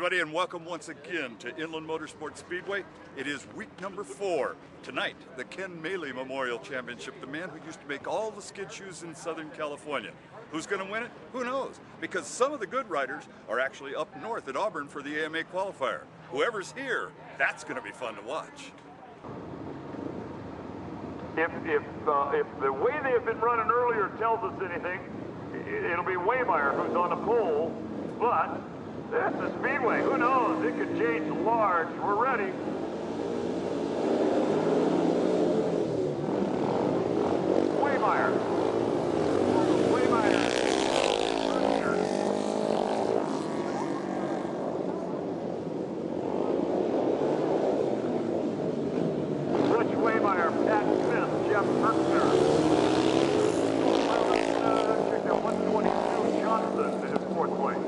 everybody, and welcome once again to Inland Motorsports Speedway. It is week number 4. Tonight, the Ken Maely Memorial Championship, the man who used to make all the skid shoes in Southern California. Who's going to win it? Who knows? Because some of the good riders are actually up north at Auburn for the AMA qualifier. Whoever's here, that's going to be fun to watch. If the way they have been running earlier tells us anything, it'll be Waymeyer who's on the pole, but that's the Speedway. Who knows? It could change large. We're ready. Waymeyer. Butch Waymeyer, Pat Smith, Jeff Hertzner. 122 Johnson is fourth place.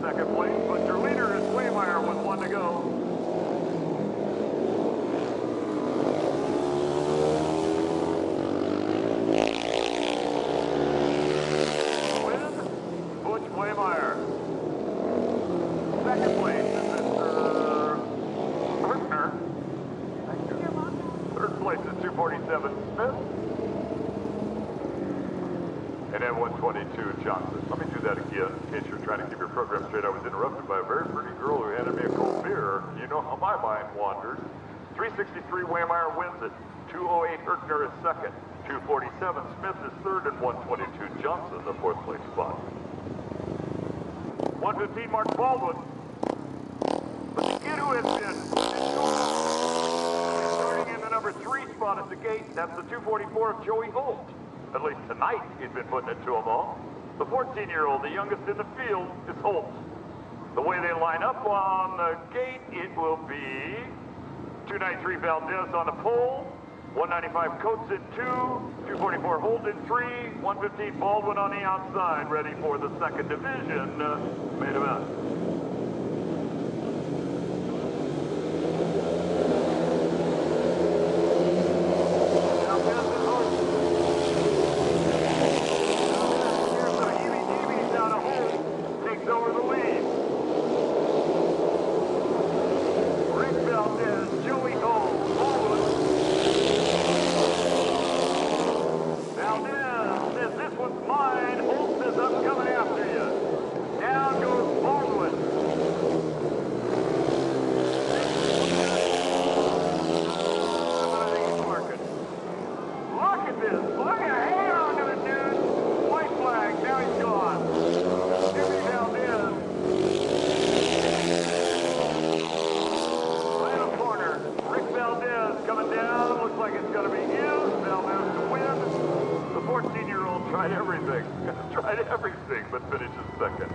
Second place, but your leader is Waymeyer with 1 to go. Win, Butch Waymeyer. Second place is Mr. Hertzner. Third place is 247 Smith. And then 122 Johnson. Let me do that again, in case you're trying to keep your program straight. I was interrupted by a very pretty girl who handed me a cold beer. You know how my mind wanders. 363 Waymeyer wins it. 208 Hertzner is second. 247 Smith is third, and 122 Johnson the fourth place spot. 115 Mark Baldwin. But the kid who has been starting in the number 3 spot at the gate, that's the 244 of Joey Holt. At least tonight, he's been putting it to them all. The 14-year-old, the youngest in the field, is Holt. The way they line up on the gate, it will be 293 Valdez on the pole, 195 Coates in 2, 244 Holt in 3, 115 Baldwin on the outside, ready for the second division main event. Tried everything, but finishes second.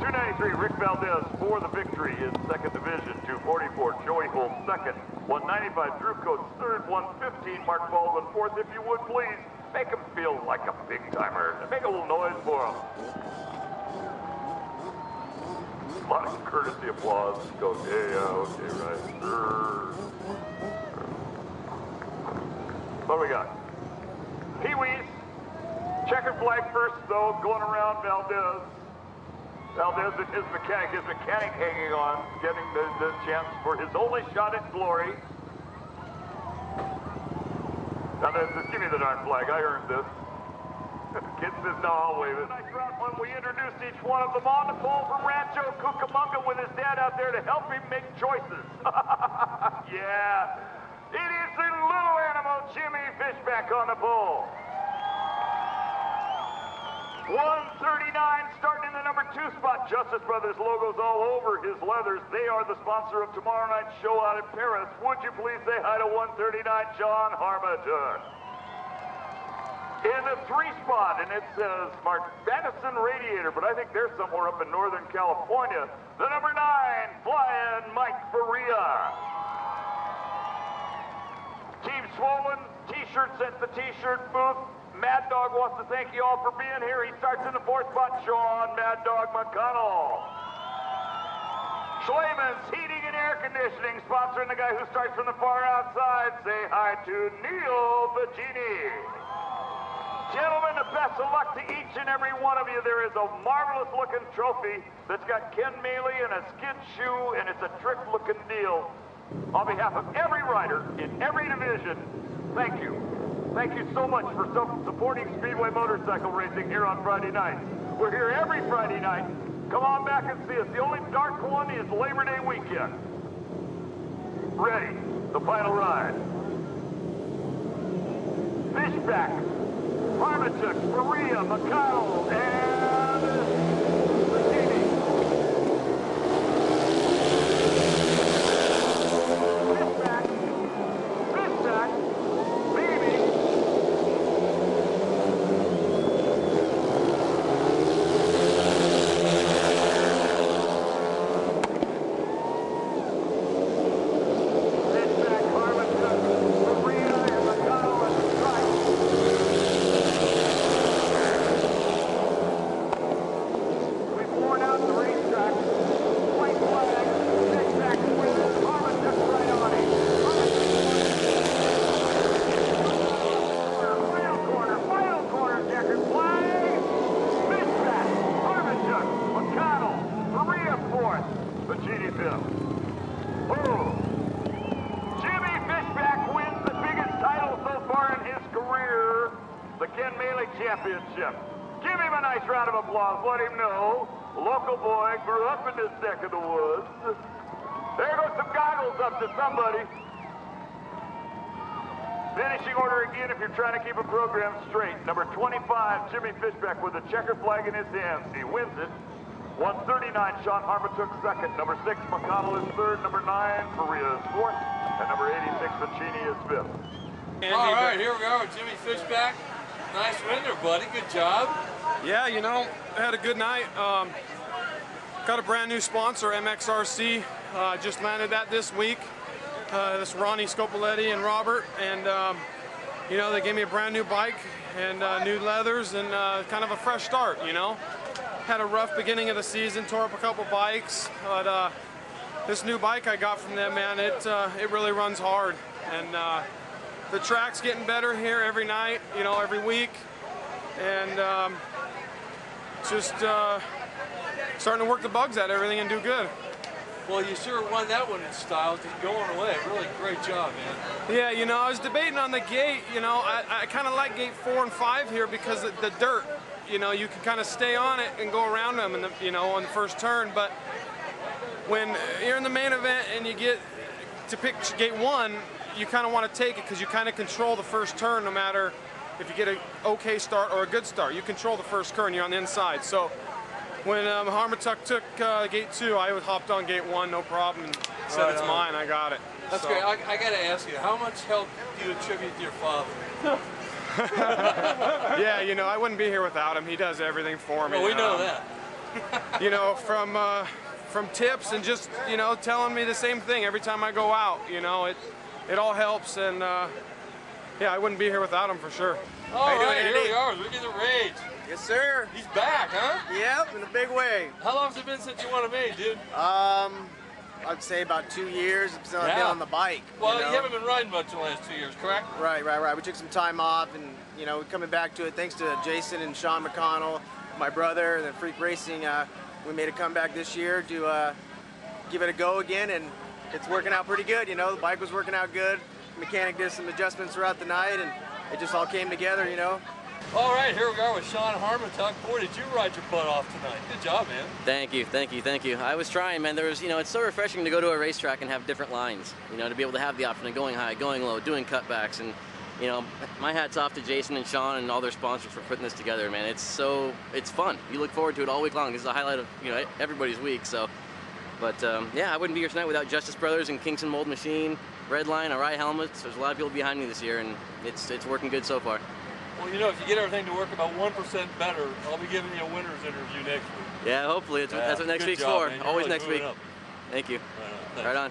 293, Rick Valdez for the victory in second division. 244, Joey Holt second. 195, Drew Coates third. 115, Mark Baldwin fourth. If you would, please, make him feel like a big-timer. And make a little noise for him. A lot of courtesy applause. Go, yeah, okay, right. What do we got? Pee-wees. Checkered flag first, though, going around Valdez. Valdez and his mechanic hanging on, getting the chance for his only shot at glory. Now, give me the darn flag. I earned this. Kid says, no, I'll wave it. Nice round when we introduced each one of them on the pole from Rancho Cucamonga with his dad out there to help him make choices. Yeah. It is the little animal Jimmy Fishback on the pole. 139 starting in the number 2 spot. Justice Brothers logos all over his leathers. They are the sponsor of tomorrow night's show out in Paris. Would you please say hi to 139 John Harmon? In the 3 spot, and it says Madison Radiator, but I think they're somewhere up in Northern California. The number 9, Flying Mike Faria. Team Swollen, t-shirts at the t-shirt booth. Mad Dog wants to thank you all for being here. He starts in the 4th spot, Sean Mad Dog McConnell. Schleman's heating it Air Conditioning, sponsoring the guy who starts from the far outside. Say hi to Neil Bacini. Gentlemen, the best of luck to each and every one of you. There is a marvelous-looking trophy that's got Ken Maely and a skid shoe, and it's a trick-looking deal. On behalf of every rider in every division, thank you. Thank you so much for supporting Speedway motorcycle racing here on Friday night. We're here every Friday night. Come on back and see us. The only dark one is Labor Day weekend. Ready, the final ride. Fishback, Armitage, Maria, McConnell, and Bacini. Fishback, baby. The Ken Maely Championship. Give him a nice round of applause. Let him know. Local boy, grew up in this neck of the woods. There goes some goggles up to somebody. Finishing order again if you're trying to keep a program straight. Number 25, Jimmy Fishback with a checker flag in his hands. He wins it. 139, Sean Harmatook second. Number 6, McConnell is third. Number 9, Faria is fourth. And number 86, Bacini is fifth. All right, here we are with Jimmy Fishback. Nice win there, buddy. Good job. Yeah, you know, I had a good night. Got a brand new sponsor, MXRC. Just landed that this week. This Ronnie Scopoletti and Robert, and you know, they gave me a brand new bike and new leathers and kind of a fresh start. You know, had a rough beginning of the season, tore up a couple bikes, but this new bike I got from them, man, it really runs hard, and the track's getting better here every night, you know, every week, and just starting to work the bugs out of everything and do good. Well, you sure won that one in style, just going away. Really great job, man. Yeah, you know, I was debating on the gate. You know, I kind of like gate 4 and 5 here because of the dirt. You know, you can kind of stay on it and go around them, in the, you know, on the first turn. But when you're in the main event and you get to pick gate 1, you kind of want to take it because you kind of control the first turn no matter if you get an okay start or a good start. You control the first turn, you're on the inside. So when Harmatuck took gate 2, I hopped on gate 1, no problem, and said it's mine, I got it. That's great. I got to ask you, how much help do you attribute to your father? Yeah, you know, I wouldn't be here without him. He does everything for me. Well, we know that. You know, from tips and just, you know, telling me the same thing every time I go out. You know, it all helps, and yeah, I wouldn't be here without him for sure. All right, here we are. Look at the rage. Yes, sir. He's back, huh? Yep, in a big way. How long has it been since you won a Maely, dude? I'd say about 2 years since I've been on the bike. Well, you know? you haven't been riding much in the last 2 years, correct? Right. We took some time off, and you know, we're coming back to it thanks to Jason and Sean McConnell, my brother, and the Freak Racing. We made a comeback this year to give it a go again, and it's working out pretty good. You know, the bike was working out good. The mechanic did some adjustments throughout the night, and it just all came together. You know. All right, here we are with Sean Harmatuck. Boy, did you ride your butt off tonight. Good job, man. Thank you. I was trying, man. There was, you know, it's so refreshing to go to a racetrack and have different lines, you know, to be able to have the option of going high, going low, doing cutbacks, and, you know, my hat's off to Jason and Sean and all their sponsors for putting this together, man. It's fun. You look forward to it all week long. This is a highlight of, you know, everybody's week, so. But, yeah, I wouldn't be here tonight without Justice Brothers and Kingston Mold Machine, Redline, Arai Helmets. There's a lot of people behind me this year, and it's working good so far. Well, you know, if you get everything to work about 1% better, I'll be giving you a winner's interview next week. Yeah, hopefully. That's what next week's job, for. Man. Always really next week. up. Thank you. Right on. Right on.